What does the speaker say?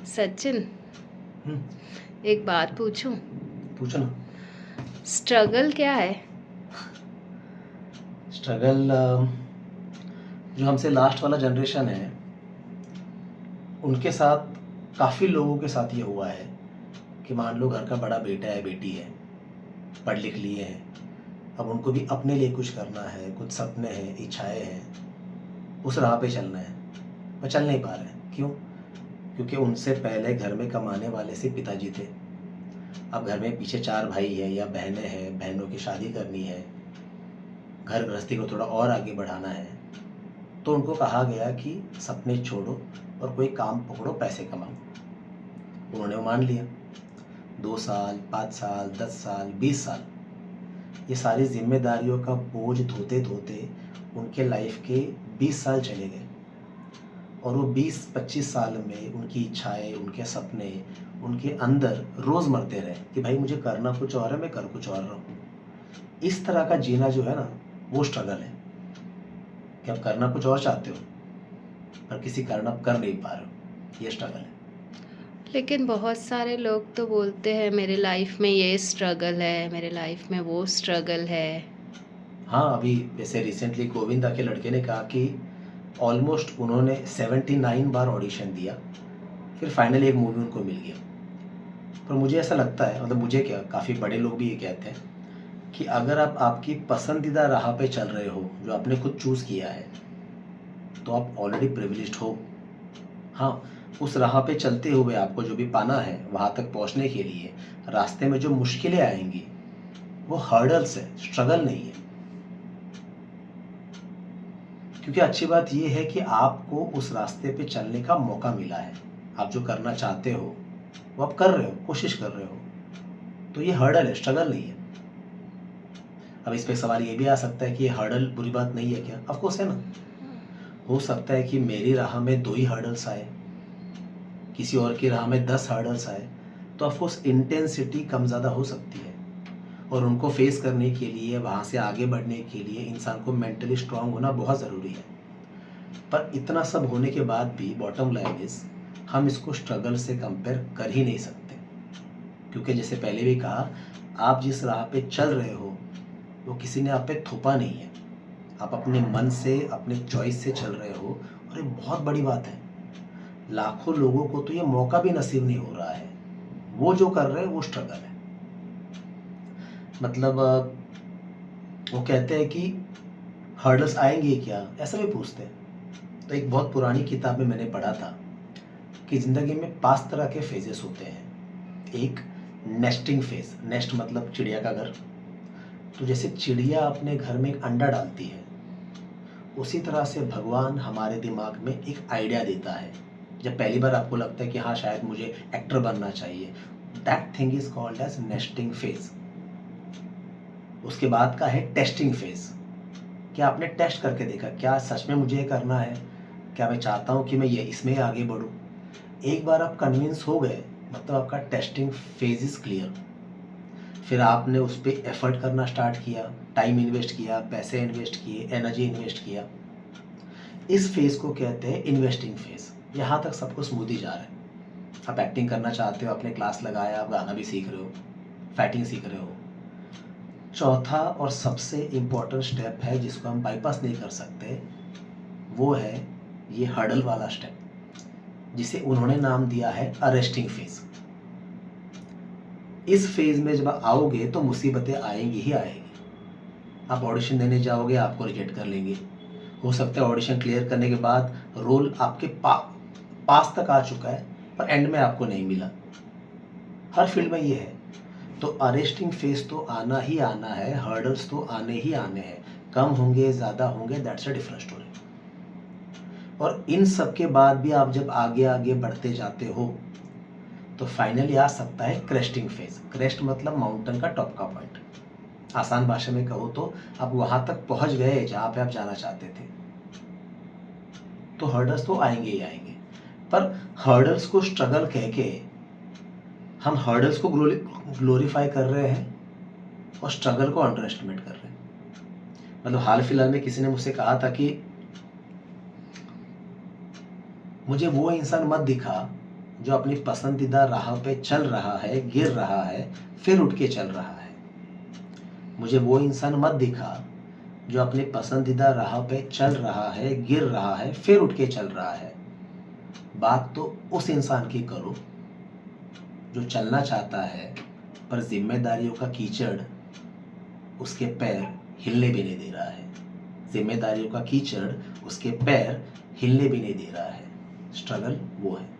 सचिन, हम्म, एक बात पूछूं? पूछो ना। स्ट्रगल क्या है? स्ट्रगल जो हमसे लास्ट वाला जनरेशन है उनके साथ, काफ़ी लोगों के साथ ये हुआ है कि मान लो घर का बड़ा बेटा है, बेटी है, पढ़ लिख लिए हैं, अब उनको भी अपने लिए कुछ करना है, कुछ सपने हैं, इच्छाएं हैं, उस राह पे चलना है, पर चल नहीं पा रहे हैं। क्यों? क्योंकि उनसे पहले घर में कमाने वाले से पिताजी थे। अब घर में पीछे 4 भाई है या बहनें हैं, बहनों की शादी करनी है, घर गृहस्थी को थोड़ा और आगे बढ़ाना है, तो उनको कहा गया कि सपने छोड़ो और कोई काम पकड़ो, पैसे कमाओ। उन्होंने वो मान लिया। 2 साल, 5 साल, 10 साल, 20 साल, ये सारी जिम्मेदारियों का बोझ ढोते ढोते उनके लाइफ के 20 साल चले गए। और वो 20-25 साल में उनकी इच्छाएं, उनके सपने उनके अंदर रोज़ मरते रहे कि भाई मुझे करना कुछ और है, मैं कर कुछ और रहा हूँ। इस तरह का जीना जो है ना, वो स्ट्रगल है कि आप करना कुछ और चाहते हो पर किसी कारण आप कर नहीं पा रहे हो। ये स्ट्रगल है। लेकिन बहुत सारे लोग तो बोलते हैं मेरे लाइफ में ये स्ट्रगल है, मेरे लाइफ में वो स्ट्रगल है। हाँ, अभी जैसे रिसेंटली गोविंदा के लड़के ने कहा कि ऑलमोस्ट उन्होंने 79 बार ऑडिशन दिया, फिर फाइनली एक मूवी उनको मिल गया। पर मुझे ऐसा लगता है, मतलब मुझे क्या, काफ़ी बड़े लोग भी ये कहते हैं कि अगर आप आपकी पसंदीदा राह पे चल रहे हो, जो आपने खुद चूज़ किया है, तो आप ऑलरेडी प्रिविलेज्ड हो। हाँ, उस राह पे चलते हुए आपको जो भी पाना है, वहाँ तक पहुँचने के लिए रास्ते में जो मुश्किलें आएंगी वो हर्डल्स है, स्ट्रगल नहीं है। क्योंकि अच्छी बात यह है कि आपको उस रास्ते पे चलने का मौका मिला है। आप जो करना चाहते हो वो आप कर रहे हो, कोशिश कर रहे हो, तो ये हर्डल है, स्ट्रगल नहीं है। अब इस पे सवाल ये भी आ सकता है कि ये हर्डल बुरी बात नहीं है क्या? ऑफ कोर्स है ना। हो सकता है कि मेरी राह में 2 ही हर्डल्स आए, किसी और की राह में 10 हर्डल्स आए, तो ऑफ कोर्स इंटेंसिटी कम ज़्यादा हो सकती है। और उनको फेस करने के लिए, वहाँ से आगे बढ़ने के लिए इंसान को मेंटली स्ट्रांग होना बहुत ज़रूरी है। पर इतना सब होने के बाद भी बॉटम लाइन इज, हम इसको स्ट्रगल से कंपेयर कर ही नहीं सकते। क्योंकि जैसे पहले भी कहा, आप जिस राह पे चल रहे हो वो किसी ने आप पे थोपा नहीं है। आप अपने मन से, अपने चॉइस से चल रहे हो। और ये बहुत बड़ी बात है, लाखों लोगों को तो ये मौका भी नसीब नहीं हो रहा है। वो जो कर रहे हैं वो स्ट्रगल है। मतलब वो कहते हैं कि हर्डल्स आएंगे क्या, ऐसा भी पूछते हैं। तो एक बहुत पुरानी किताब में मैंने पढ़ा था कि ज़िंदगी में 5 तरह के फेजेस होते हैं। एक नेस्टिंग फेज, नेस्ट मतलब चिड़िया का घर। तो जैसे चिड़िया अपने घर में एक अंडा डालती है, उसी तरह से भगवान हमारे दिमाग में एक आइडिया देता है। जब पहली बार आपको लगता है कि हाँ शायद मुझे एक्टर बनना चाहिए, that thing is called as nesting phase. उसके बाद का है टेस्टिंग फेज। क्या आपने टेस्ट करके देखा, क्या सच में मुझे ये करना है, क्या मैं चाहता हूँ कि मैं ये इसमें आगे बढ़ूँ। एक बार आप कन्विंस हो गए, मतलब आपका टेस्टिंग फेज इज क्लियर। फिर आपने उस पर एफर्ट करना स्टार्ट किया, टाइम इन्वेस्ट किया, पैसे इन्वेस्ट किए, एनर्जी इन्वेस्ट किया। इस फेज को कहते हैं इन्वेस्टिंग फेज। यहाँ तक सबको स्मूथ ही जा रहा है। आप एक्टिंग करना चाहते हो, आपने क्लास लगाया, आप गाना भी सीख रहे हो, फाइटिंग सीख रहे हो। चौथा और सबसे इम्पोर्टेंट स्टेप है जिसको हम बाईपास नहीं कर सकते, वो है ये हर्डल वाला स्टेप, जिसे उन्होंने नाम दिया है अरेस्टिंग फेज। इस फेज में जब आओगे तो मुसीबतें आएंगी ही आएंगी। आप ऑडिशन देने जाओगे, आपको रिजेक्ट कर लेंगे। हो सकता है ऑडिशन क्लियर करने के बाद रोल आपके पास तक आ चुका है, पर एंड में आपको नहीं मिला। हर फील्ड में ये है। तो अरेस्टिंग फेज तो आना ही आना है, हर्डल्स तो आने ही आने हैं। कम होंगे, ज़्यादा होंगे, दैट्स अ डिफरेंट स्टोरी। और इन सब के बाद भी आप जब आगे आगे बढ़ते जाते हो तो फाइनली आ सकता है क्रेस्टिंग फेज। क्रेस्ट मतलब माउंटेन का टॉप का पॉइंट। आसान भाषा में कहो तो आप वहां तक पहुंच गए जहां पे आप जाना चाहते थे। तो हर्डल्स तो आएंगे ही आएंगे, पर हर्डल्स को स्ट्रगल कह के हम हर्डल्स को ग्लोरीफाई कर रहे हैं और स्ट्रगल को अंडर एस्टिमेट कर रहे हैं। मतलब हाल फिलहाल में किसी ने मुझसे कहा था कि मुझे वो इंसान मत दिखा जो अपनी पसंदीदा राह पे चल रहा है, गिर रहा है, फिर उठ के चल रहा है। मुझे वो इंसान मत दिखा जो अपनी पसंदीदा राह पे चल रहा है, गिर रहा है, फिर उठ के चल रहा है। बात तो उस इंसान की करो जो चलना चाहता है, पर जिम्मेदारियों का कीचड़ उसके पैर हिलने भी नहीं दे रहा है। जिम्मेदारियों का कीचड़ उसके पैर हिलने भी नहीं दे रहा है। स्ट्रगल वो है।